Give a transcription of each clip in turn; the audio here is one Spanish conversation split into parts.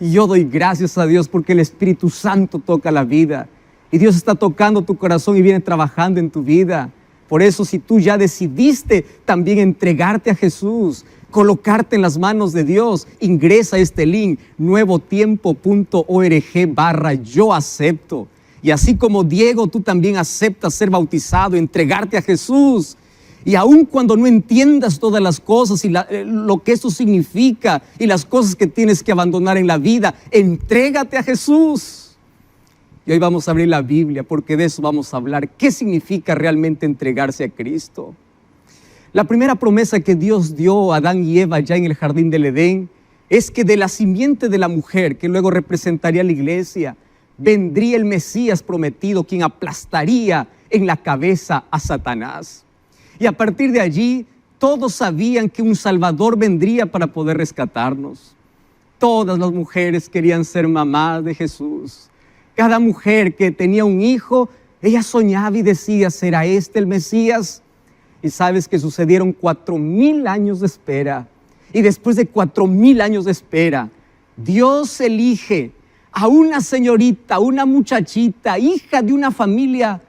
Y yo doy gracias a Dios porque el Espíritu Santo toca la vida. Y Dios está tocando tu corazón y viene trabajando en tu vida. Por eso, si tú ya decidiste también entregarte a Jesús, colocarte en las manos de Dios, ingresa a este link, nuevotiempo.org/yo acepto. Y así como Diego, tú también aceptas ser bautizado, entregarte a Jesús. Y aun cuando no entiendas todas las cosas y lo que eso significa y las cosas que tienes que abandonar en la vida, entrégate a Jesús. Y hoy vamos a abrir la Biblia porque de eso vamos a hablar. ¿Qué significa realmente entregarse a Cristo? La primera promesa que Dios dio a Adán y Eva ya en el jardín del Edén es que de la simiente de la mujer, que luego representaría a la iglesia, vendría el Mesías prometido, quien aplastaría en la cabeza a Satanás. Y a partir de allí, todos sabían que un Salvador vendría para poder rescatarnos. Todas las mujeres querían ser mamás de Jesús. Cada mujer que tenía un hijo, ella soñaba y decía, ¿será este el Mesías? Y sabes que sucedieron 4,000 años de espera. Y después de 4,000 años de espera, Dios elige a una señorita, una muchachita, hija de una familia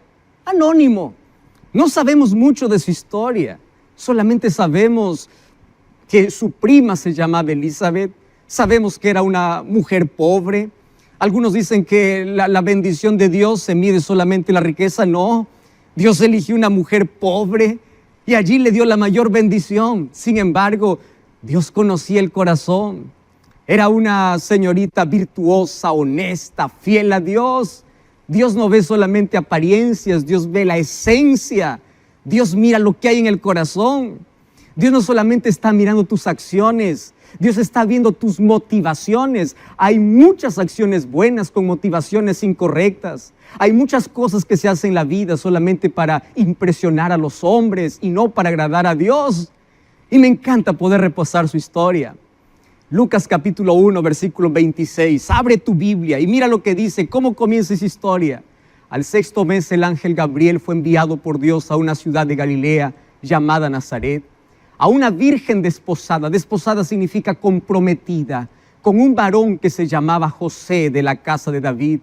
anónimo. No sabemos mucho de su historia, solamente sabemos que su prima se llamaba Elizabeth, sabemos que era una mujer pobre. Algunos dicen que la bendición de Dios se mide solamente en la riqueza. No, Dios eligió una mujer pobre y allí le dio la mayor bendición. Sin embargo, Dios conocía el corazón. Era una señorita virtuosa, honesta, fiel a Dios. Dios no ve solamente apariencias, Dios ve la esencia. Dios mira lo que hay en el corazón. Dios no solamente está mirando tus acciones, Dios está viendo tus motivaciones. Hay muchas acciones buenas con motivaciones incorrectas. Hay muchas cosas que se hacen en la vida solamente para impresionar a los hombres y no para agradar a Dios. Y me encanta poder repasar su historia. Lucas capítulo 1, versículo 26. Abre tu Biblia y mira lo que dice, cómo comienza esa historia. Al 6º mes el ángel Gabriel fue enviado por Dios a una ciudad de Galilea llamada Nazaret, a una virgen desposada. Desposada significa comprometida, con un varón que se llamaba José, de la casa de David.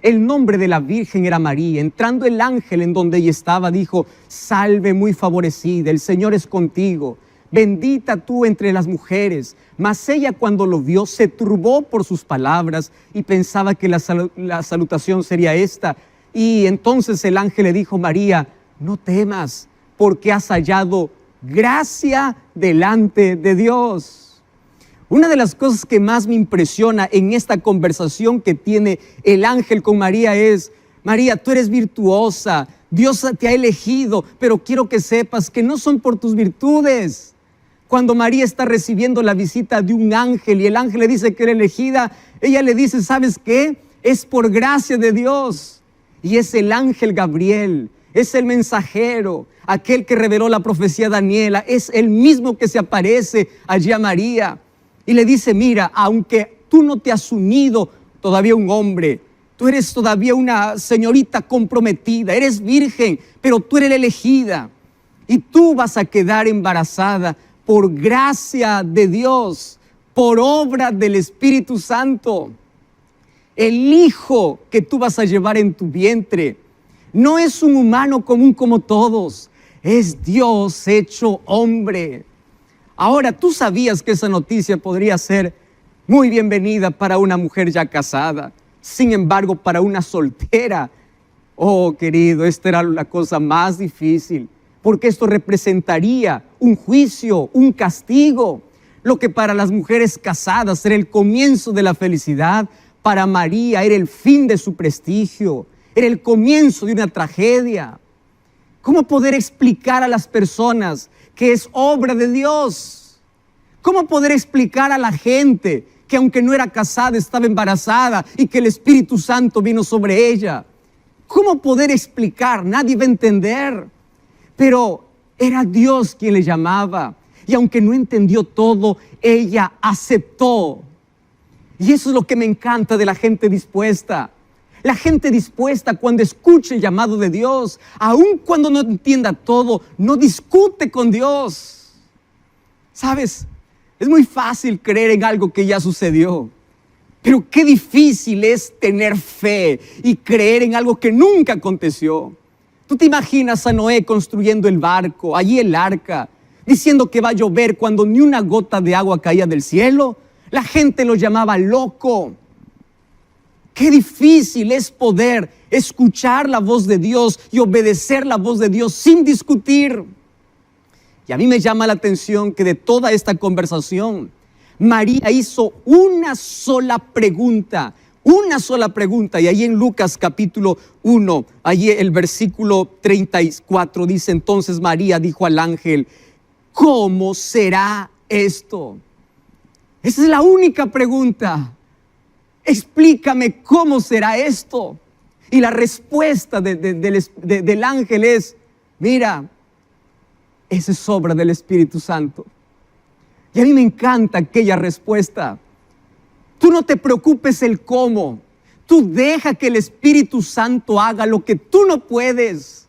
El nombre de la virgen era María. Entrando el ángel en donde ella estaba, dijo, salve muy favorecida, el Señor es contigo. Bendita tú entre las mujeres. Mas ella, cuando lo vio, se turbó por sus palabras y pensaba que la salutación sería esta. Y entonces el ángel le dijo, María, no temas, porque has hallado gracia delante de Dios. Una de las cosas que más me impresiona en esta conversación que tiene el ángel con María es, María, tú eres virtuosa, Dios te ha elegido, pero quiero que sepas que no son por tus virtudes. Cuando María está recibiendo la visita de un ángel y el ángel le dice que era elegida, ella le dice, ¿sabes qué? Es por gracia de Dios. Y es el ángel Gabriel, es el mensajero, aquel que reveló la profecía de Daniela, es el mismo que se aparece allí a María. Y le dice, mira, aunque tú no te has unido todavía un hombre, tú eres todavía una señorita comprometida, eres virgen, pero tú eres la elegida. Y tú vas a quedar embarazada por gracia de Dios, por obra del Espíritu Santo. El hijo que tú vas a llevar en tu vientre no es un humano común como todos, es Dios hecho hombre. Ahora, tú sabías que esa noticia podría ser muy bienvenida para una mujer ya casada. Sin embargo, para una soltera, oh querido, esta era la cosa más difícil. Porque esto representaría un juicio, un castigo. Lo que para las mujeres casadas era el comienzo de la felicidad, para María era el fin de su prestigio, era el comienzo de una tragedia. ¿Cómo poder explicar a las personas que es obra de Dios? ¿Cómo poder explicar a la gente que aunque no era casada estaba embarazada y que el Espíritu Santo vino sobre ella? ¿Cómo poder explicar? Nadie va a entender. Pero era Dios quien le llamaba. Y aunque no entendió todo, ella aceptó. Y eso es lo que me encanta de la gente dispuesta. La gente dispuesta cuando escucha el llamado de Dios, aun cuando no entienda todo, no discute con Dios. ¿Sabes? Es muy fácil creer en algo que ya sucedió. Pero qué difícil es tener fe y creer en algo que nunca aconteció. ¿Tú te imaginas a Noé construyendo el barco, allí el arca, diciendo que va a llover cuando ni una gota de agua caía del cielo? La gente lo llamaba loco. Qué difícil es poder escuchar la voz de Dios y obedecer la voz de Dios sin discutir. Y a mí me llama la atención que de toda esta conversación, María hizo una sola pregunta, y ahí en Lucas capítulo 1, allí el versículo 34 dice: entonces María dijo al ángel, ¿cómo será esto? Esa es la única pregunta. Explícame cómo será esto. Y la respuesta del ángel es: mira, esa es obra del Espíritu Santo. Y a mí me encanta aquella respuesta. Tú no te preocupes el cómo. Tú deja que el Espíritu Santo haga lo que tú no puedes.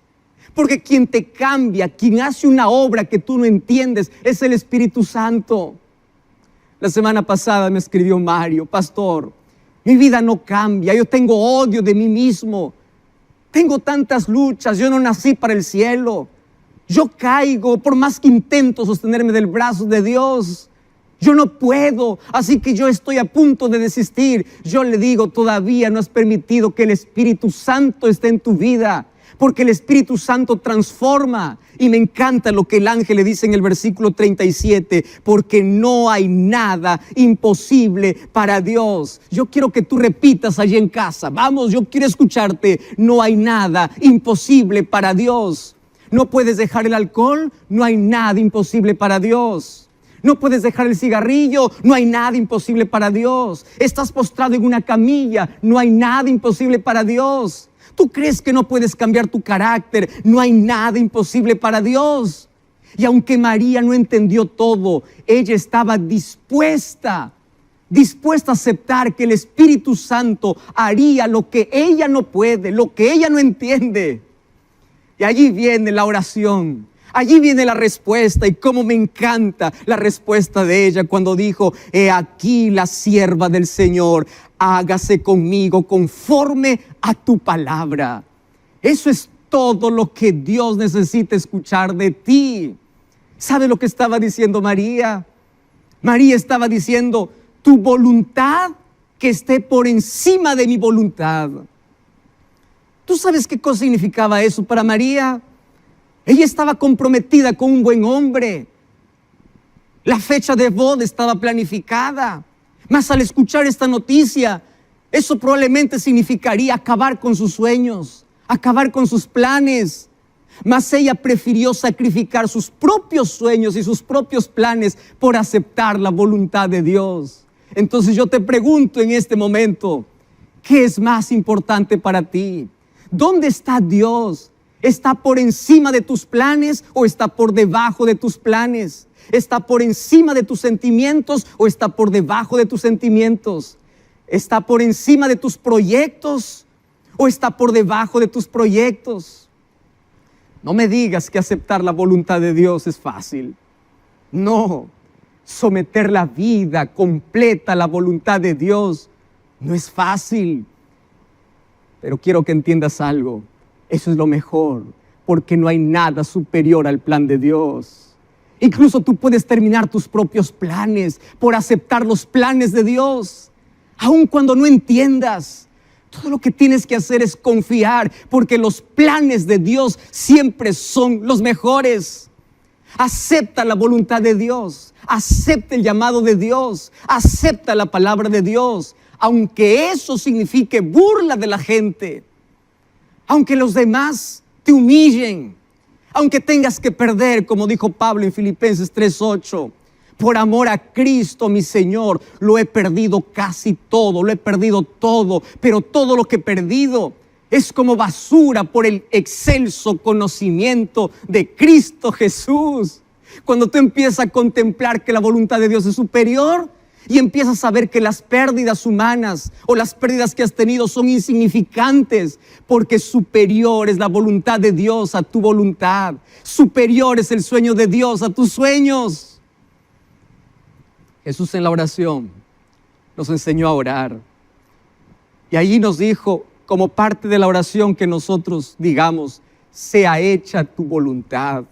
Porque quien te cambia, quien hace una obra que tú no entiendes, es el Espíritu Santo. La semana pasada me escribió Mario: pastor, mi vida no cambia, yo tengo odio de mí mismo. Tengo tantas luchas, yo no nací para el cielo. Yo caigo por más que intento sostenerme del brazo de Dios. Yo no puedo, así que yo estoy a punto de desistir. Yo le digo: todavía no has permitido que el Espíritu Santo esté en tu vida, porque el Espíritu Santo transforma. Y me encanta lo que el ángel le dice en el versículo 37, porque no hay nada imposible para Dios. Yo quiero que tú repitas allí en casa. Vamos, yo quiero escucharte. No hay nada imposible para Dios. No puedes dejar el alcohol, no hay nada imposible para Dios. No puedes dejar el cigarrillo, no hay nada imposible para Dios. Estás postrado en una camilla, no hay nada imposible para Dios. Tú crees que no puedes cambiar tu carácter, no hay nada imposible para Dios. Y aunque María no entendió todo, ella estaba dispuesta a aceptar que el Espíritu Santo haría lo que ella no puede, lo que ella no entiende. Y allí viene la oración, allí viene la respuesta. Y cómo me encanta la respuesta de ella cuando dijo: he aquí la sierva del Señor, hágase conmigo conforme a tu palabra. Eso es todo lo que Dios necesita escuchar de ti. ¿Sabe lo que estaba diciendo María? María estaba diciendo: tu voluntad que esté por encima de mi voluntad. ¿Tú sabes qué cosa significaba eso para María? Ella estaba comprometida con un buen hombre. La fecha de boda estaba planificada. Mas al escuchar esta noticia, eso probablemente significaría acabar con sus sueños, acabar con sus planes. Mas ella prefirió sacrificar sus propios sueños y sus propios planes por aceptar la voluntad de Dios. Entonces yo te pregunto en este momento, ¿qué es más importante para ti? ¿Dónde está Dios? ¿Está por encima de tus planes o está por debajo de tus planes? ¿Está por encima de tus sentimientos o está por debajo de tus sentimientos? ¿Está por encima de tus proyectos o está por debajo de tus proyectos? No me digas que aceptar la voluntad de Dios es fácil. No, someter la vida completa a la voluntad de Dios no es fácil. Pero quiero que entiendas algo. Eso es lo mejor, porque no hay nada superior al plan de Dios. Incluso tú puedes terminar tus propios planes por aceptar los planes de Dios. Aun cuando no entiendas, todo lo que tienes que hacer es confiar, porque los planes de Dios siempre son los mejores. Acepta la voluntad de Dios, acepta el llamado de Dios, acepta la palabra de Dios, aunque eso signifique burla de la gente, aunque los demás te humillen, aunque tengas que perder, como dijo Pablo en Filipenses 3:8, por amor a Cristo mi Señor, lo he perdido casi todo, lo he perdido todo, pero todo lo que he perdido es como basura por el excelso conocimiento de Cristo Jesús. Cuando tú empiezas a contemplar que la voluntad de Dios es superior y empiezas a ver que las pérdidas humanas o las pérdidas que has tenido son insignificantes, porque superior es la voluntad de Dios a tu voluntad, superior es el sueño de Dios a tus sueños. Jesús en la oración nos enseñó a orar. Y allí nos dijo, como parte de la oración, que nosotros digamos, sea hecha tu voluntad.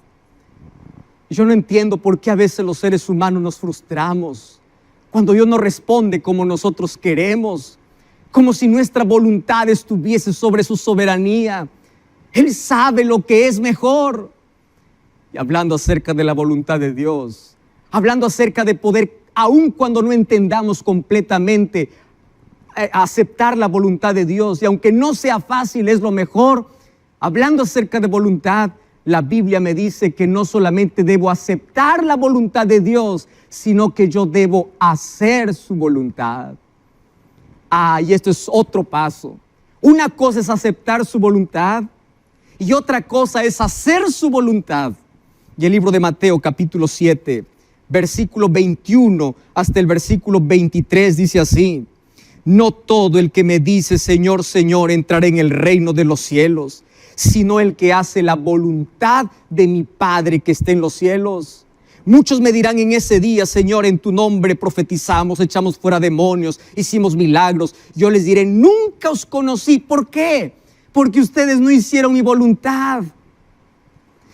Y yo no entiendo por qué a veces los seres humanos nos frustramos cuando Dios no responde como nosotros queremos, como si nuestra voluntad estuviese sobre su soberanía. Él sabe lo que es mejor. Y hablando acerca de la voluntad de Dios, hablando acerca de poder, aun cuando no entendamos completamente, aceptar la voluntad de Dios, y aunque no sea fácil, es lo mejor. Hablando acerca de voluntad, la Biblia me dice que no solamente debo aceptar la voluntad de Dios, sino que yo debo hacer su voluntad. Y esto es otro paso. Una cosa es aceptar su voluntad y otra cosa es hacer su voluntad. Y el libro de Mateo capítulo 7, versículo 21 hasta el versículo 23 dice así: no todo el que me dice Señor, Señor entrará en el reino de los cielos, sino el que hace la voluntad de mi Padre que está en los cielos. Muchos me dirán en ese día, Señor, en tu nombre profetizamos, echamos fuera demonios, hicimos milagros. Yo les diré, nunca os conocí. ¿Por qué? Porque ustedes no hicieron mi voluntad.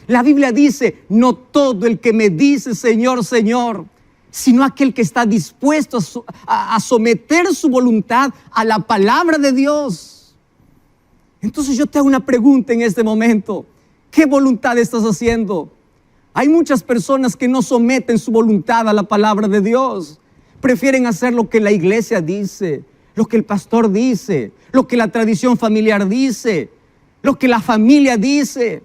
La Biblia dice, no todo el que me dice Señor, Señor, sino aquel que está dispuesto a someter su voluntad a la palabra de Dios. Entonces yo te hago una pregunta en este momento. ¿Qué voluntad estás haciendo? Hay muchas personas que no someten su voluntad a la palabra de Dios. Prefieren hacer lo que la iglesia dice, lo que el pastor dice, lo que la tradición familiar dice, lo que la familia dice.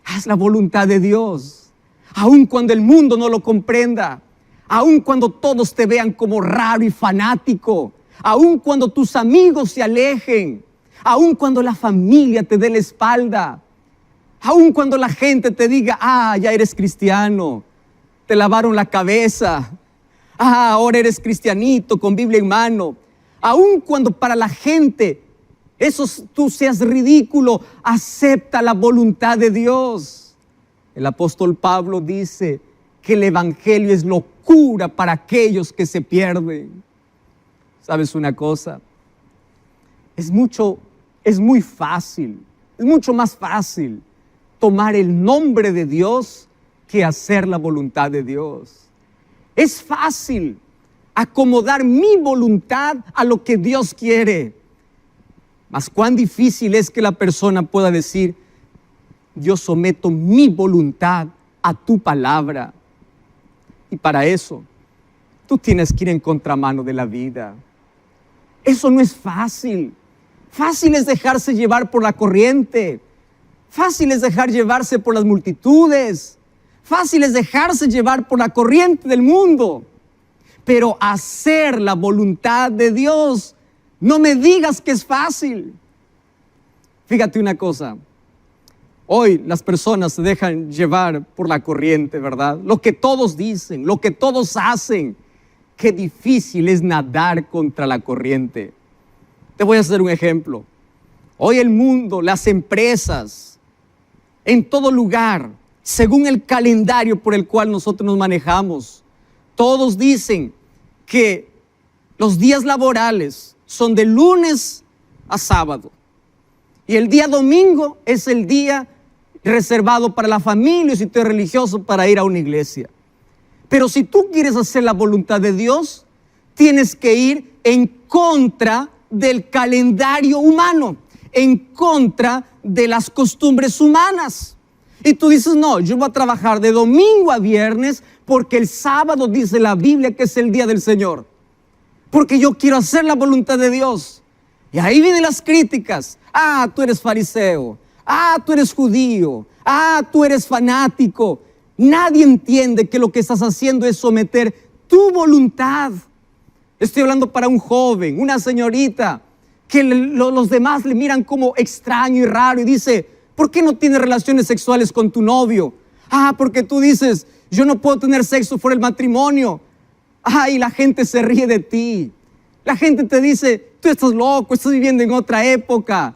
Haz la voluntad de Dios, aun cuando el mundo no lo comprenda, aun cuando todos te vean como raro y fanático, aun cuando tus amigos se alejen, aun cuando la familia te dé la espalda, aun cuando la gente te diga, ya eres cristiano, te lavaron la cabeza, ahora eres cristianito con Biblia en mano, aun cuando para la gente tú seas ridículo, acepta la voluntad de Dios. El apóstol Pablo dice que el evangelio es locura para aquellos que se pierden. ¿Sabes una cosa? Es muy fácil, es mucho más fácil tomar el nombre de Dios que hacer la voluntad de Dios. Es fácil acomodar mi voluntad a lo que Dios quiere. Mas cuán difícil es que la persona pueda decir, yo someto mi voluntad a tu palabra. Y para eso, tú tienes que ir en contramano de la vida. Eso no es fácil. Fácil es dejarse llevar por la corriente. Fácil es dejar llevarse por las multitudes. Fácil es dejarse llevar por la corriente del mundo. Pero hacer la voluntad de Dios, no me digas que es fácil. Fíjate una cosa. Hoy las personas se dejan llevar por la corriente, ¿verdad? Lo que todos dicen, lo que todos hacen. Qué difícil es nadar contra la corriente. Te voy a hacer un ejemplo. Hoy el mundo, las empresas, en todo lugar, según el calendario por el cual nosotros nos manejamos, todos dicen que los días laborales son de lunes a sábado. Y el día domingo es el día reservado para la familia, si tú eres religioso, para ir a una iglesia. Pero si tú quieres hacer la voluntad de Dios, tienes que ir en contra del calendario humano, en contra de las costumbres humanas. Y tú dices, no, yo voy a trabajar de domingo a viernes porque el sábado dice la Biblia que es el día del Señor. Porque yo quiero hacer la voluntad de Dios. Y ahí vienen las críticas. Tú eres fariseo. Tú eres judío. Tú eres fanático. Nadie entiende que lo que estás haciendo es someter tu voluntad. Estoy hablando para un joven, una señorita, que los demás le miran como extraño y raro y dice, ¿por qué no tienes relaciones sexuales con tu novio? Porque tú dices, yo no puedo tener sexo fuera del matrimonio. Y la gente se ríe de ti. La gente te dice, tú estás loco, estás viviendo en otra época.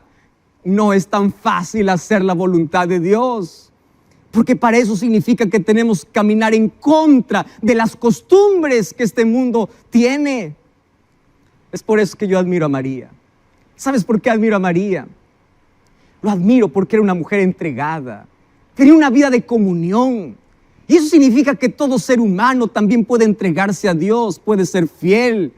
No es tan fácil hacer la voluntad de Dios, porque para eso significa que tenemos que caminar en contra de las costumbres que este mundo tiene. Es por eso que yo admiro a María. ¿Sabes por qué admiro a María? Lo admiro porque era una mujer entregada. Tenía una vida de comunión. Y eso significa que todo ser humano también puede entregarse a Dios, puede ser fiel.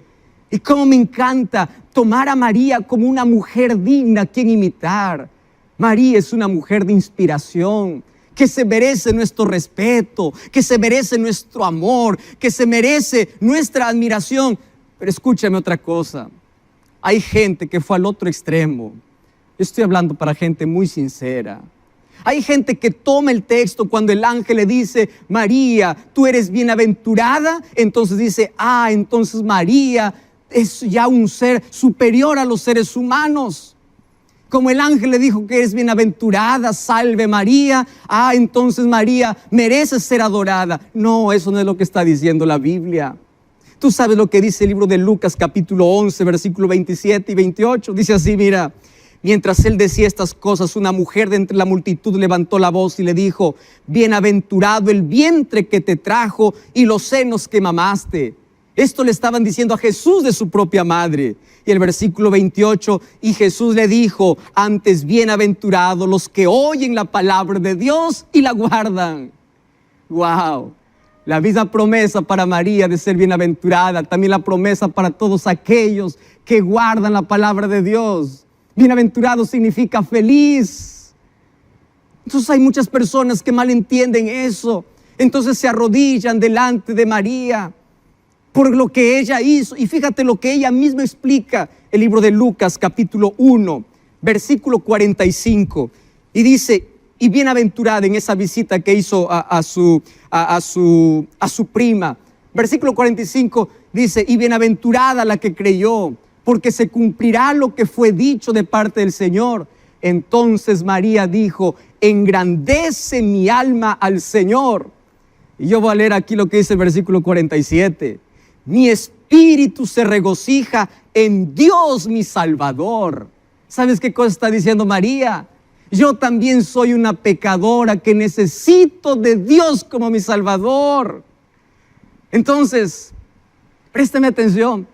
Y cómo me encanta tomar a María como una mujer digna a quien imitar. María es una mujer de inspiración, que se merece nuestro respeto, que se merece nuestro amor, que se merece nuestra admiración. Pero escúchame otra cosa. Hay gente que fue al otro extremo. Yo estoy hablando para gente muy sincera. Hay gente que toma el texto cuando el ángel le dice, María, tú eres bienaventurada. Entonces dice, entonces María es ya un ser superior a los seres humanos. Como el ángel le dijo que es bienaventurada, salve María, entonces María merece ser adorada. No, eso no es lo que está diciendo la Biblia. Tú sabes lo que dice el libro de Lucas capítulo 11, versículo 27 y 28. Dice así, mira, mientras él decía estas cosas, una mujer de entre la multitud levantó la voz y le dijo, bienaventurado el vientre que te trajo y los senos que mamaste. Esto le estaban diciendo a Jesús de su propia madre. Y el versículo 28, y Jesús le dijo, antes bienaventurados los que oyen la palabra de Dios y la guardan. ¡Wow! La misma promesa para María de ser bienaventurada, también la promesa para todos aquellos que guardan la palabra de Dios. Bienaventurado significa feliz. Entonces hay muchas personas que malentienden eso. Entonces se arrodillan delante de María por lo que ella hizo. Y fíjate lo que ella misma explica, el libro de Lucas capítulo 1, versículo 45. Y dice, y bienaventurada en esa visita que hizo a su prima. Versículo 45 dice, y bienaventurada la que creyó, porque se cumplirá lo que fue dicho de parte del Señor. Entonces María dijo, engrandece mi alma al Señor. Y yo voy a leer aquí lo que dice el versículo 47. Mi espíritu se regocija en Dios mi Salvador. ¿Sabes qué cosa está diciendo María? Yo también soy una pecadora que necesito de Dios como mi Salvador. Entonces, préstame atención.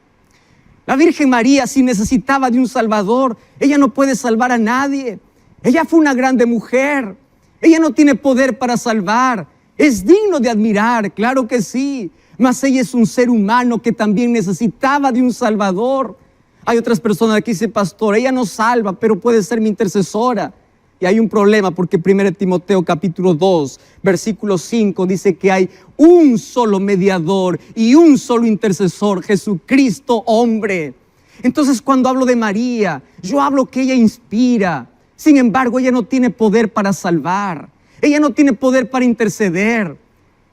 La Virgen María, si necesitaba de un Salvador, ella no puede salvar a nadie. Ella fue una grande mujer. Ella no tiene poder para salvar. Es digno de admirar, claro que sí. Mas ella es un ser humano que también necesitaba de un Salvador. Hay otras personas que dicen, pastor, ella no salva, pero puede ser mi intercesora. Y hay un problema porque 1 Timoteo capítulo 2, versículo 5 dice que hay un solo mediador y un solo intercesor, Jesucristo hombre. Entonces cuando hablo de María, yo hablo que ella inspira. Sin embargo, ella no tiene poder para salvar. Ella no tiene poder para interceder.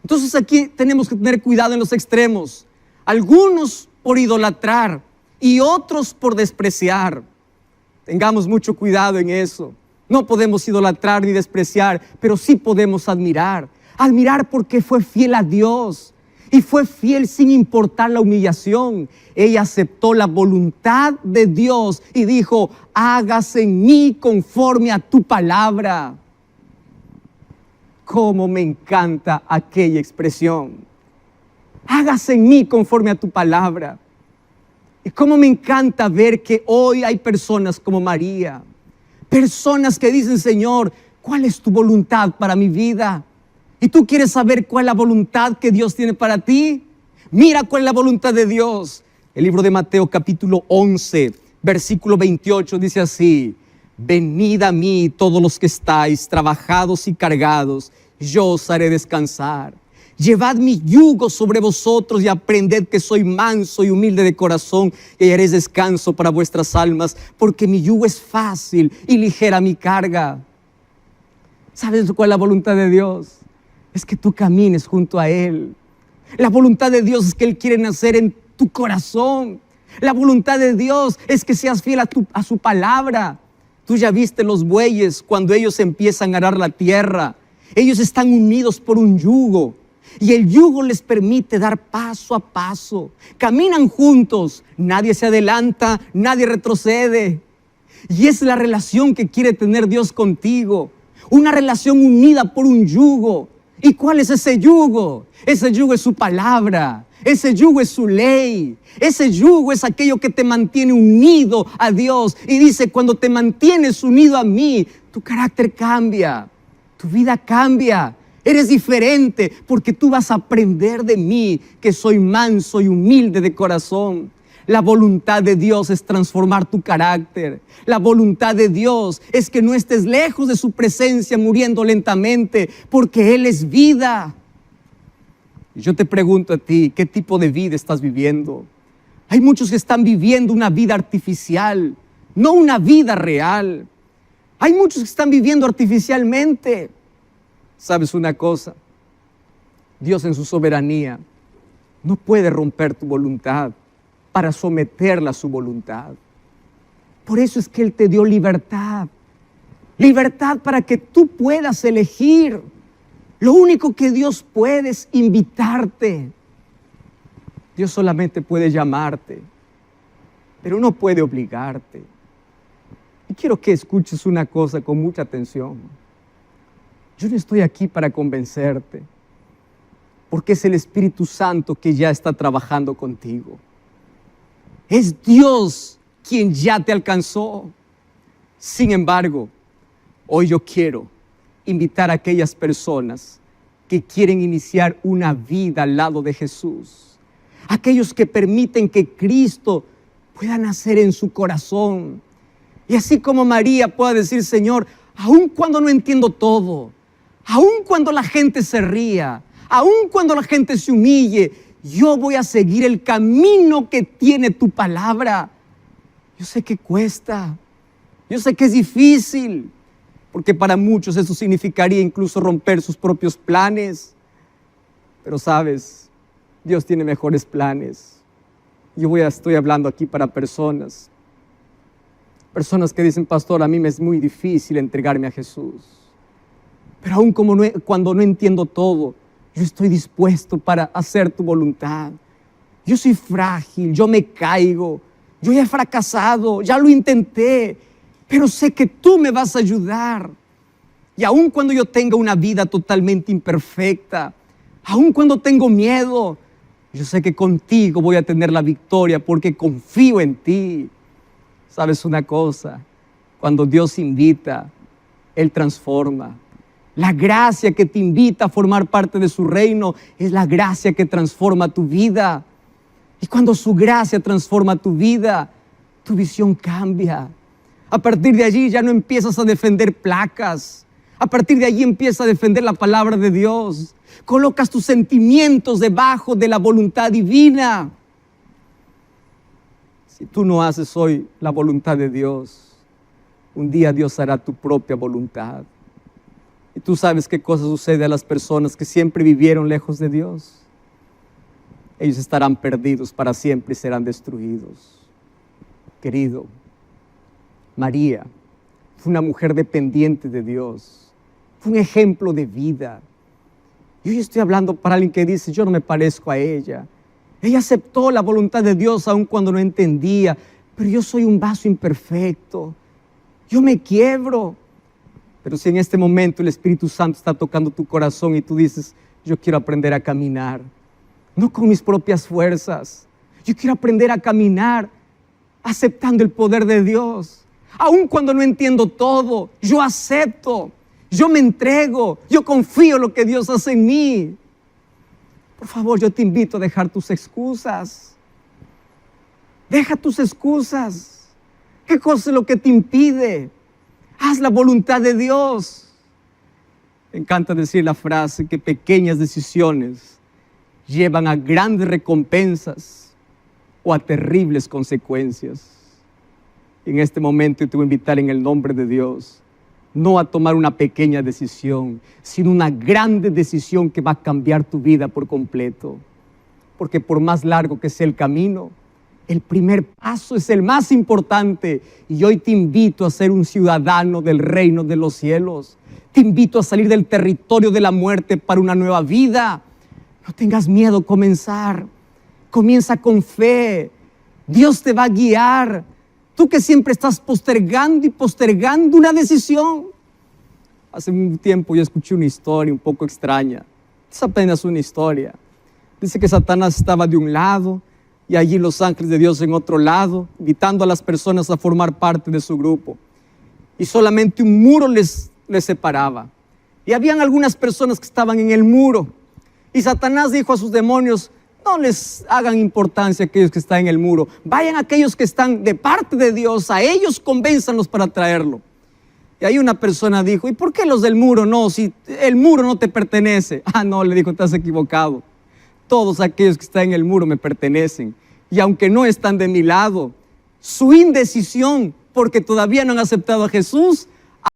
Entonces aquí tenemos que tener cuidado en los extremos. Algunos por idolatrar y otros por despreciar. Tengamos mucho cuidado en eso. No podemos idolatrar ni despreciar, pero sí podemos admirar. Admirar porque fue fiel a Dios y fue fiel sin importar la humillación. Ella aceptó la voluntad de Dios y dijo, hágase en mí conforme a tu palabra. Cómo me encanta aquella expresión. Hágase en mí conforme a tu palabra. Y cómo me encanta ver que hoy hay personas como María. Personas que dicen, Señor, ¿cuál es tu voluntad para mi vida? ¿Y tú quieres saber cuál es la voluntad que Dios tiene para ti? Mira cuál es la voluntad de Dios. El libro de Mateo capítulo 11, versículo 28 dice así, venid a mí todos los que estáis trabajados y cargados, yo os haré descansar. Llevad mi yugo sobre vosotros y aprended que soy manso y humilde de corazón y hallaréis descanso para vuestras almas, porque mi yugo es fácil y ligera mi carga. ¿Sabes cuál es la voluntad de Dios? Es que tú camines junto a Él. La voluntad de Dios es que Él quiere nacer en tu corazón. La voluntad de Dios es que seas fiel a su palabra. Tú ya viste los bueyes cuando ellos empiezan a arar la tierra. Ellos están unidos por un yugo. Y el yugo les permite dar paso a paso. Caminan juntos. Nadie se adelanta, nadie retrocede. Y es la relación que quiere tener Dios contigo. Una relación unida por un yugo. ¿Y cuál es ese yugo? Ese yugo es su palabra. Ese yugo es su ley. Ese yugo es aquello que te mantiene unido a Dios. Y dice, cuando te mantienes unido a mí, tu carácter cambia, tu vida cambia. Eres diferente porque tú vas a aprender de mí, que soy manso y humilde de corazón. La voluntad de Dios es transformar tu carácter. La voluntad de Dios es que no estés lejos de su presencia muriendo lentamente, porque Él es vida. Y yo te pregunto a ti, ¿qué tipo de vida estás viviendo? Hay muchos que están viviendo una vida artificial, no una vida real. Hay muchos que están viviendo artificialmente. ¿Sabes una cosa? Dios en su soberanía no puede romper tu voluntad para someterla a su voluntad. Por eso es que Él te dio libertad. Libertad para que tú puedas elegir. Lo único que Dios puede es invitarte. Dios solamente puede llamarte, pero no puede obligarte. Y quiero que escuches una cosa con mucha atención. Yo no estoy aquí para convencerte, porque es el Espíritu Santo que ya está trabajando contigo. Es Dios quien ya te alcanzó. Sin embargo, hoy yo quiero invitar a aquellas personas que quieren iniciar una vida al lado de Jesús. Aquellos que permiten que Cristo pueda nacer en su corazón. Y así como María pueda decir, Señor, aun cuando no entiendo todo, aun cuando la gente se ría, aun cuando la gente se humille, yo voy a seguir el camino que tiene tu palabra. Yo sé que cuesta, yo sé que es difícil, porque para muchos eso significaría incluso romper sus propios planes. Pero sabes, Dios tiene mejores planes. Estoy hablando aquí para personas que dicen, pastor, a mí me es muy difícil entregarme a Jesús. Pero aún cuando no entiendo todo, yo estoy dispuesto para hacer tu voluntad. Yo soy frágil, yo me caigo, yo ya he fracasado, ya lo intenté, pero sé que tú me vas a ayudar. Y aun cuando yo tenga una vida totalmente imperfecta, aun cuando tengo miedo, yo sé que contigo voy a tener la victoria porque confío en ti. ¿Sabes una cosa? Cuando Dios invita, Él transforma. La gracia que te invita a formar parte de su reino es la gracia que transforma tu vida. Y cuando su gracia transforma tu vida, tu visión cambia. A partir de allí ya no empiezas a defender placas. A partir de allí empiezas a defender la palabra de Dios. Colocas tus sentimientos debajo de la voluntad divina. Si tú no haces hoy la voluntad de Dios, un día Dios hará tu propia voluntad. Y tú sabes qué cosa sucede a las personas que siempre vivieron lejos de Dios. Ellos estarán perdidos para siempre y serán destruidos. Querido, María fue una mujer dependiente de Dios. Fue un ejemplo de vida. Y hoy estoy hablando para alguien que dice, yo no me parezco a ella. Ella aceptó la voluntad de Dios aun cuando no entendía. Pero yo soy un vaso imperfecto. Yo me quiebro. Pero si en este momento el Espíritu Santo está tocando tu corazón y tú dices, yo quiero aprender a caminar, no con mis propias fuerzas, yo quiero aprender a caminar aceptando el poder de Dios. Aun cuando no entiendo todo, yo acepto, yo me entrego, yo confío en lo que Dios hace en mí. Por favor, yo te invito a dejar tus excusas. Deja tus excusas. ¿Qué cosa es lo que te impide? Haz la voluntad de Dios. Me encanta decir la frase que pequeñas decisiones llevan a grandes recompensas o a terribles consecuencias. En este momento te voy a invitar en el nombre de Dios, no a tomar una pequeña decisión, sino una grande decisión que va a cambiar tu vida por completo. Porque por más largo que sea el camino, el primer paso es el más importante. Y hoy te invito a ser un ciudadano del reino de los cielos. Te invito a salir del territorio de la muerte para una nueva vida. No tengas miedo a comenzar. Comienza con fe. Dios te va a guiar. Tú que siempre estás postergando y postergando una decisión. Hace un tiempo yo escuché una historia un poco extraña. Es apenas una historia. Dice que Satanás estaba de un lado y allí los ángeles de Dios en otro lado, invitando a las personas a formar parte de su grupo. Y solamente un muro les separaba. Y habían algunas personas que estaban en el muro. Y Satanás dijo a sus demonios: no les hagan importancia a aquellos que están en el muro. Vayan a aquellos que están de parte de Dios, a ellos convénzanlos para traerlo. Y ahí una persona dijo: ¿y por qué los del muro no? Si el muro no te pertenece. Ah, no, le dijo, estás equivocado. Todos aquellos que están en el muro me pertenecen. Y aunque no están de mi lado, su indecisión, porque todavía no han aceptado a Jesús,